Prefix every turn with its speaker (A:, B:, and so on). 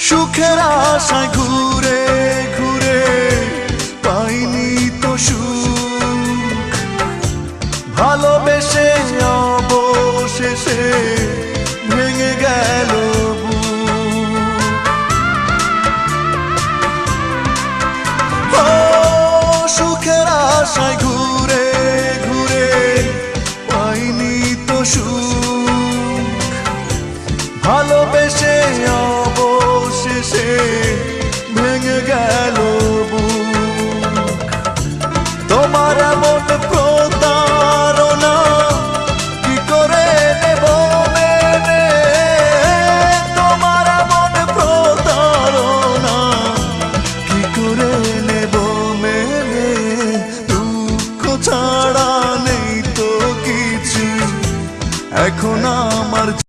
A: সুখের আশায় ঘুরে ঘুরে পাইনি তো সুখ, ভালোবেসে অবশেষে ভেঙে গেল বুক। ও সুখের আশায় ঘুরে ঘুরে পাইনি তো সুখ, ভালোবেসে